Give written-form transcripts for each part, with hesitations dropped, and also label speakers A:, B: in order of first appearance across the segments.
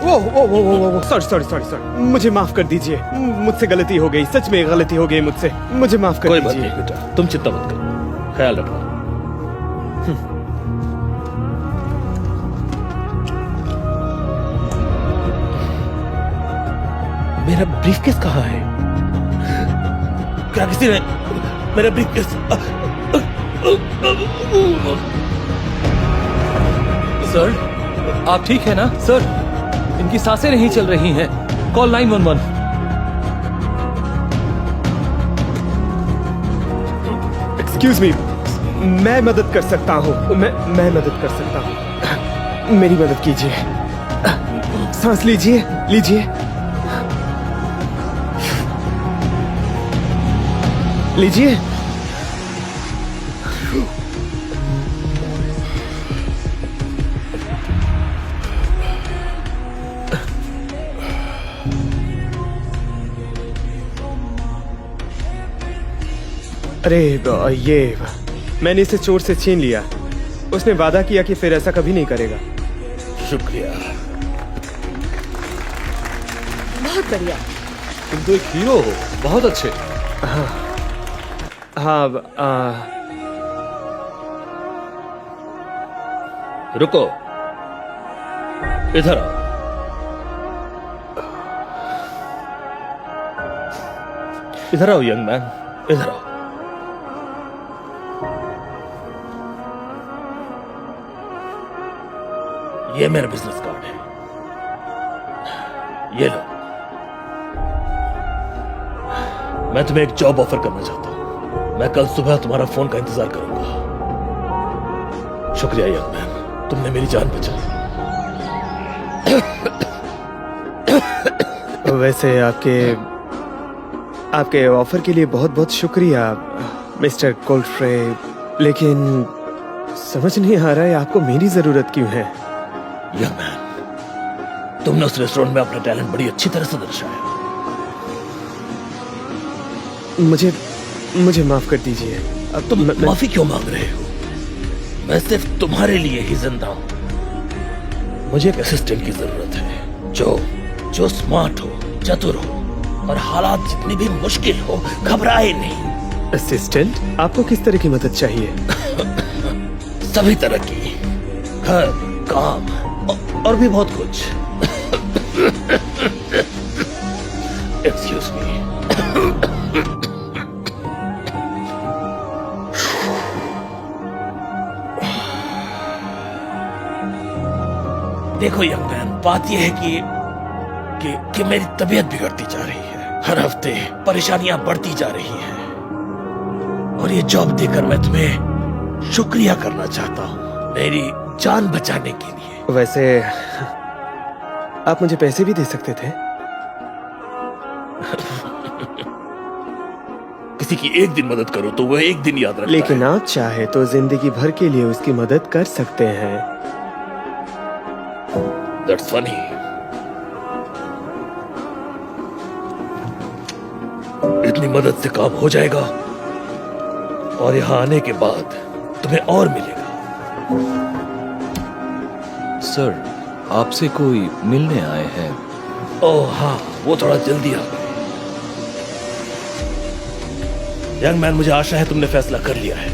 A: Sorry sorry sorry sorry, मुझे माफ कर दीजिए, मुझसे गलती हो गई, सच में गलती हो गई मुझसे, मुझे माफ कर
B: कोई
A: दीजिए।
B: बात नहीं बेटा, तुम चिंता मत करो, ख्याल रखना। मेरा ब्रीफकेस कहाँ है? क्या किसी ने मेरा ब्रीफकेस?
C: सर, आप ठीक है ना? सर, इनकी सांसें नहीं चल रही हैं। कॉल 911।
A: एक्सक्यूज मी, मैं मदद कर सकता हूँ, मैं मदद कर सकता हूँ, मेरी मदद कीजिए। सांस लीजिए, लीजिए, लीजिए। अरे ये मैंने इसे चोर से छीन लिया। उसने वादा किया कि फिर ऐसा कभी नहीं करेगा।
B: शुक्रिया।
D: बहुत बढ़िया।
C: तुम तो एक हीरो हो, बहुत अच्छे।
A: हाँ,
B: रुको, इधर आओ। इधर आओ यंग मैन, इधर आओ। ये मेरा बिजनेस कार्ड है, ये लो। मैं तुम्हें एक जॉब ऑफर करना चाहता हूं। मैं कल सुबह तुम्हारा फोन का इंतजार करूंगा। शुक्रिया यंग मैन, तुमने मेरी जान बचाई।
A: वैसे आपके ऑफर के लिए बहुत बहुत शुक्रिया मिस्टर कोल्फ्रे, लेकिन समझ नहीं आ रहा है आपको मेरी जरूरत क्यों है।
B: यंग मैन, तुमने उस रेस्टोरेंट में अपना टैलेंट बड़ी अच्छी तरह से दर्शाया।
A: मुझे माफ कर दीजिए। अब
B: तुम माफी क्यों मांग रहे हो? मैं सिर्फ तुम्हारे लिए ही जिंदा हूं। मुझे एक असिस्टेंट की जरूरत है जो स्मार्ट हो, चतुर हो और हालात जितनी भी मुश्किल हो घबराए नहीं।
A: असिस्टेंट? आपको किस तरह की मदद चाहिए?
B: सभी तरह की, घर, काम और भी बहुत कुछ। Excuse me. देखो यंग मैन, बात यह है कि मेरी तबीयत बिगड़ती जा रही है। हर हफ्ते परेशानियां बढ़ती जा रही हैं और ये जॉब देकर मैं तुम्हें शुक्रिया करना चाहता हूं, मेरी जान बचाने के लिए।
A: वैसे आप मुझे पैसे भी दे सकते थे।
B: किसी की एक दिन मदद करो तो वह एक दिन याद रखता
A: लेकिन
B: है।
A: आप चाहे तो जिंदगी भर के लिए उसकी मदद कर सकते हैं।
B: That's funny. इतनी मदद से काम हो जाएगा और यहां आने के बाद तुम्हें और मिलेगा।
C: सर, आपसे कोई मिलने आए हैं।
B: ओह हाँ, वो थोड़ा जल्दी आ गए। यंग मैन, मुझे आशा है तुमने फैसला कर लिया है।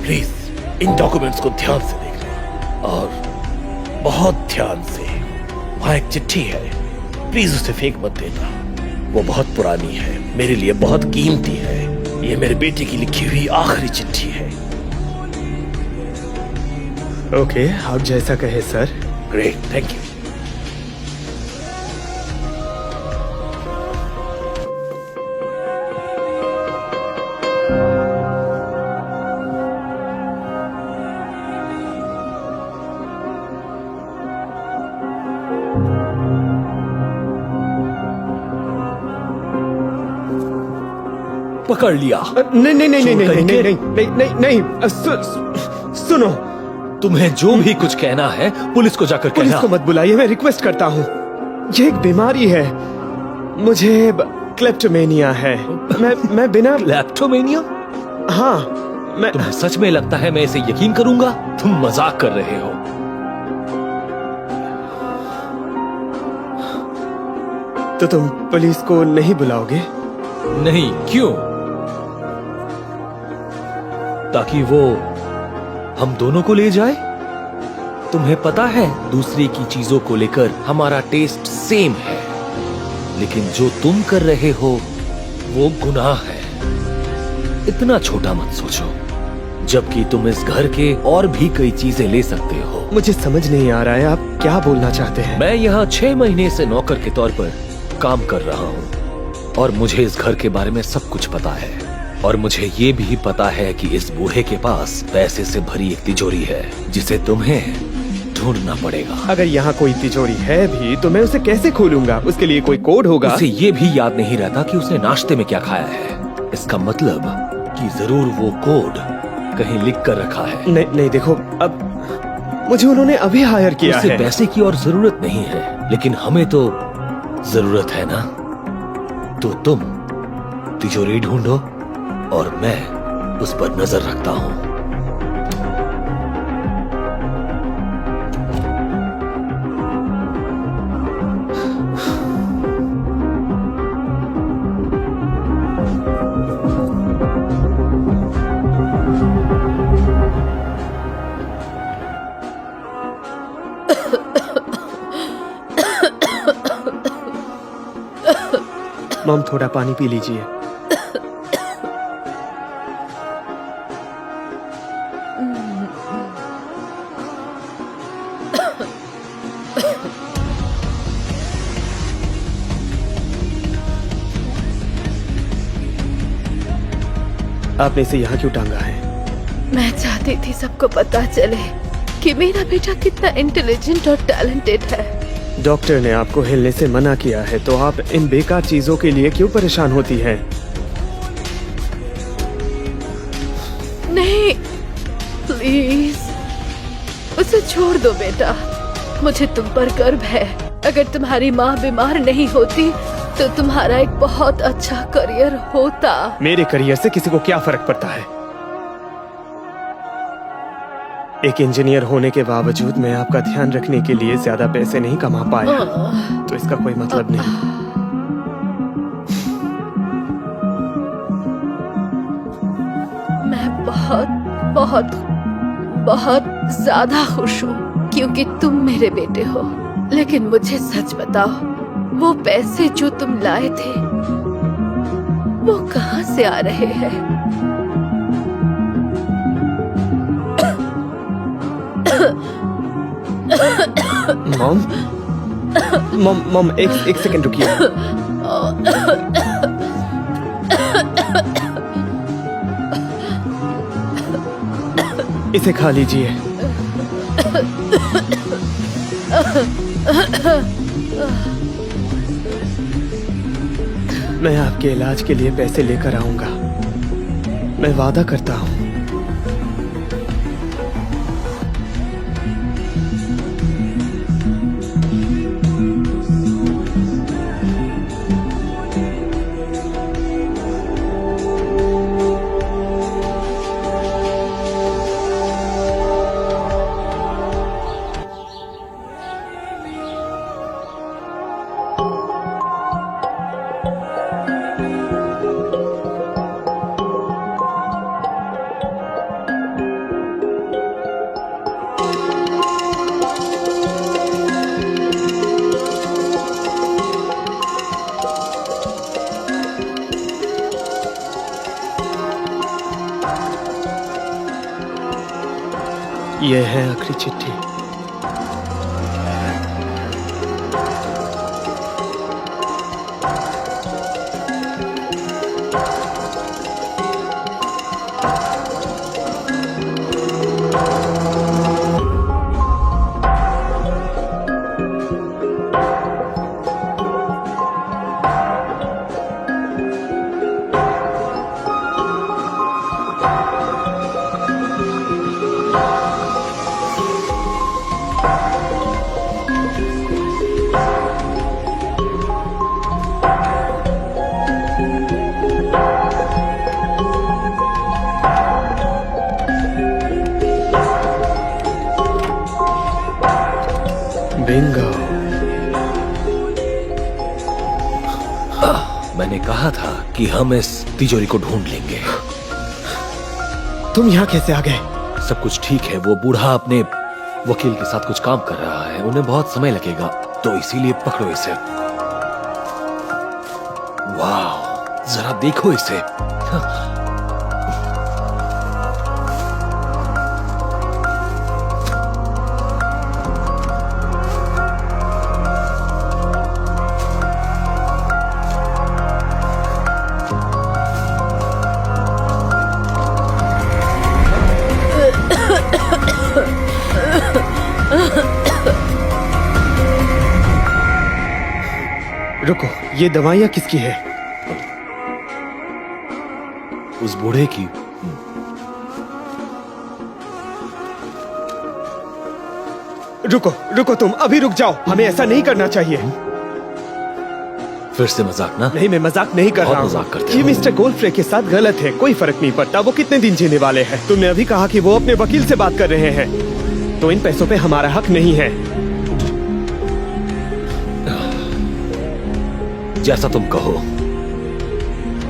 B: प्लीज इन डॉक्यूमेंट्स को ध्यान से देखना और बहुत ध्यान से। वहां एक चिट्ठी है, प्लीज उसे फेंक मत देना। वो बहुत पुरानी है, मेरे लिए बहुत कीमती है। ये मेरे बेटे की लिखी हुई आखिरी चिट्ठी है।
A: ओके, आप जैसा कहे सर।
B: Great, thank you.
C: पकड़ लिया।
A: नहीं नहीं नहीं नहीं नहीं
C: चोर
A: नहीं
C: करके?
A: नहीं नहीं नहीं नहीं, सुनो,
C: तुम्हें जो भी कुछ कहना है पुलिस को जाकर
A: पुलिस
C: कहना।
A: को मत बुलाइए, मैं रिक्वेस्ट करता हूँ। ये एक बीमारी है, मुझे क्लेप्टोमेनिया है। मैं बिना
C: लैप्टोमेनिया?
A: हाँ, मैं
C: तुम्हें सच में लगता है मैं इसे यकीन करूंगा? तुम मजाक कर रहे हो।
A: तो तुम पुलिस को नहीं बुलाओगे?
C: नहीं, क्यों? ताकि वो हम दोनों को ले जाए? तुम्हें पता है, दूसरे की चीजों को लेकर हमारा टेस्ट सेम है, लेकिन जो तुम कर रहे हो वो गुनाह है। इतना छोटा मत सोचो, जबकि तुम इस घर के और भी कई चीजें ले सकते हो।
A: मुझे समझ नहीं आ रहा है आप क्या बोलना चाहते हैं।
C: मैं यहाँ 6 महीने से नौकर के तौर पर काम कर रहा हूँ और मुझे इस घर के बारे में सब कुछ पता है। और मुझे ये भी पता है कि इस बूढ़े के पास पैसे से भरी एक तिजोरी है जिसे तुम्हें ढूंढना पड़ेगा।
A: अगर यहाँ कोई तिजोरी है भी तो मैं उसे कैसे खोलूंगा? उसके लिए कोई कोड होगा।
C: उसे ये भी याद नहीं रहता कि उसने नाश्ते में क्या खाया है। इसका मतलब कि जरूर वो कोड कहीं लिख कर रखा है।
A: नहीं देखो, अब मुझे उन्होंने अभी हायर किया
C: उसे
A: है।
C: पैसे की और जरूरत नहीं है, लेकिन हमें तो जरूरत है ना। तो तुम तिजोरी ढूंढो और मैं उस पर नजर रखता हूँ।
A: मॉम, थोड़ा पानी पी लीजिए। आपने इसे यहाँ क्यों टांगा है?
D: मैं चाहती थी सबको पता चले कि मेरा बेटा कितना इंटेलिजेंट और टैलेंटेड है।
A: डॉक्टर ने आपको हिलने से मना किया है, तो आप इन बेकार चीजों के लिए क्यों परेशान होती हैं?
D: नहीं, प्लीज उसे छोड़ दो बेटा। मुझे तुम पर गर्व है। अगर तुम्हारी माँ बीमार नहीं होती तो तुम्हारा एक बहुत अच्छा करियर होता।
A: मेरे करियर से किसी को क्या फर्क पड़ता है? एक इंजीनियर होने के बावजूद मैं आपका ध्यान रखने के लिए ज्यादा पैसे नहीं कमा पाया, तो इसका कोई मतलब नहीं।
D: मैं बहुत बहुत बहुत ज्यादा खुश हूँ क्योंकि तुम मेरे बेटे हो। लेकिन मुझे सच बताओ, वो पैसे जो तुम लाए थे वो कहाँ से आ रहे हैं?
A: मॉम, मॉम एक सेकंड रुकिए। इसे खा लीजिए। मैं आपके इलाज के लिए पैसे लेकर आऊंगा, मैं वादा करता हूँ। ये है आखिरी चिट्ठी।
C: मैंने कहा था कि हम इस तिजोरी को ढूंढ लेंगे।
A: तुम यहाँ कैसे आ गए?
C: सब कुछ ठीक है। वो बूढ़ा अपने वकील के साथ कुछ काम कर रहा है, उन्हें बहुत समय लगेगा, तो इसीलिए पकड़ो इसे। वाह, जरा देखो इसे।
A: रुको, ये दवाइयाँ किसकी है?
C: उस बूढ़े की।
A: रुको रुको, तुम अभी रुक जाओ, हमें ऐसा नहीं करना चाहिए।
C: फिर से मजाक ना?
A: नहीं, मैं मजाक नहीं कर
C: बहुत
A: रहा
C: मजाक
A: हूँ।
C: करते
A: ये
C: हो।
A: मिस्टर गोल्डफ्रे के साथ गलत है, कोई फर्क नहीं पड़ता वो कितने दिन जीने वाले हैं। तुमने अभी कहा कि वो अपने वकील से बात कर रहे हैं, तो इन पैसों पे हमारा हक नहीं है।
C: जैसा तुम कहो।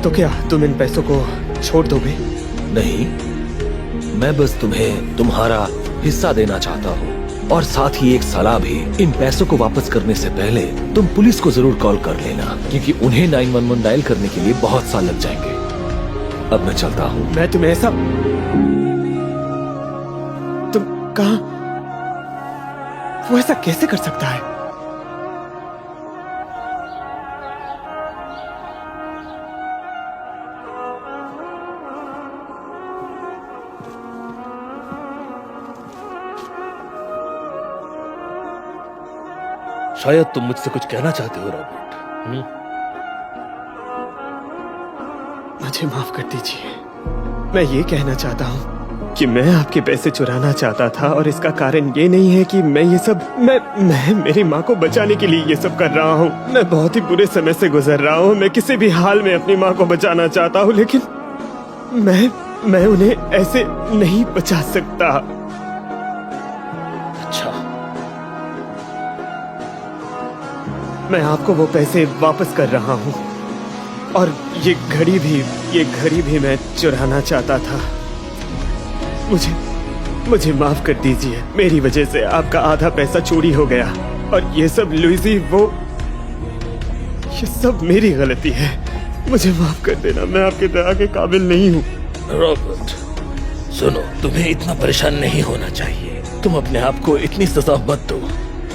A: तो क्या तुम इन पैसों को छोड़ दोगे?
C: नहीं, मैं बस तुम्हें तुम्हारा हिस्सा देना चाहता हूँ, और साथ ही एक सलाह भी। इन पैसों को वापस करने से पहले तुम पुलिस को जरूर कॉल कर लेना, क्योंकि उन्हें 911 डायल करने के लिए बहुत साल लग जाएंगे। अब मैं चलता हूँ।
A: मैं तुम्हें ऐसा... तुम कहाँ? वो ऐसा कैसे कर सकता है?
B: शायद तुम मुझसे कुछ कहना चाहते हो रॉबर्ट।
A: मुझे माफ कर दीजिए। मैं ये कहना चाहता हूँ कि मैं आपके पैसे चुराना चाहता था, और इसका कारण ये नहीं है कि मैं ये सब मैं मेरी माँ को बचाने के लिए ये सब कर रहा हूँ। मैं बहुत ही बुरे समय से गुजर रहा हूँ। मैं किसी भी हाल में अपनी माँ को बचाना चाहता हूँ, लेकिन मैं उन्हें ऐसे नहीं बचा सकता।
B: अच्छा,
A: मैं आपको वो पैसे वापस कर रहा हूँ, और ये घड़ी भी मैं चुराना चाहता था। मुझे माफ कर दीजिए। मेरी वजह से आपका आधा पैसा चोरी हो गया, और ये सब लुइजी, ये सब मेरी गलती है। मुझे माफ कर देना, मैं आपके दया के काबिल नहीं हूँ।
B: रॉबर्ट सुनो, तुम्हें इतना परेशान नहीं होना चाहिए। तुम अपने आप को इतनी सजा मत दो।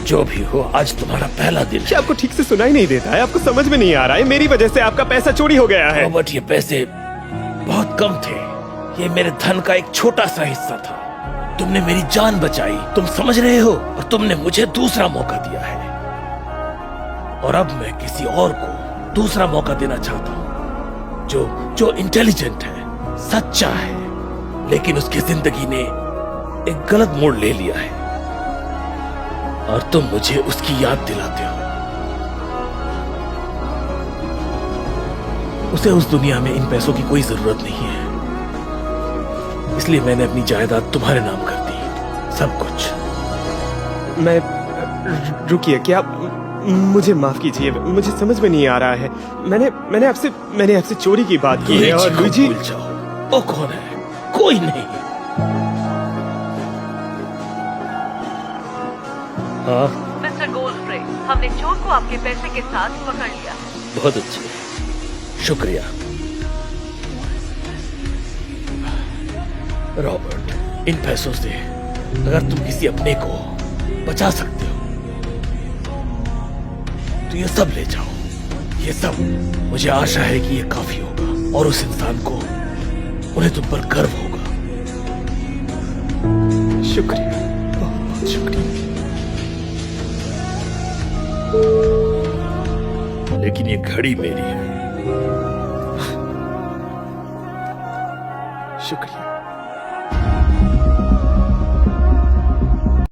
B: जो भी हो, आज तुम्हारा पहला दिन
A: क्या आपको ठीक से सुनाई नहीं देता है? आपको समझ में नहीं आ रहा है? मेरी वजह से आपका पैसा चोरी हो गया है।
B: रॉबर्ट, ये पैसे बहुत कम थे। ये मेरे धन का एक छोटा सा हिस्सा था। तुमने मेरी जान बचाई, तुम समझ रहे हो, और तुमने मुझे दूसरा मौका दिया है, और अब मैं किसी और को दूसरा मौका देना चाहता हूँ, जो इंटेलिजेंट है, सच्चा है, लेकिन उसकी जिंदगी ने एक गलत मोड़ ले लिया है, और तुम मुझे उसकी याद दिलाते हो। उसे उस दुनिया में इन पैसों की कोई जरूरत नहीं है, इसलिए मैंने अपनी जायदाद तुम्हारे नाम कर दी, सब कुछ।
A: रुकिए, क्या मुझे माफ कीजिए, मुझे समझ में नहीं आ रहा है। मैंने आपसे चोरी की बात की है, और लुइजी...
B: भूल जाओ, वो कौन है? कोई नहीं। हाँ,
E: मिस्टर गोल्डफ्रे, हमने चोर को आपके पैसे के साथ पकड़ लिया।
B: बहुत अच्छे, शुक्रिया। रॉबर्ट, इन पैसों से अगर तुम किसी अपने को बचा सकते हो तो ये सब ले जाओ। ये सब, मुझे आशा है कि ये काफी होगा, और उस इंसान को, उन्हें तुम पर गर्व होगा।
A: शुक्रिया, बहुत बहुत शुक्रिया।
B: लेकिन ये घड़ी मेरी है।
A: शुक्रिया।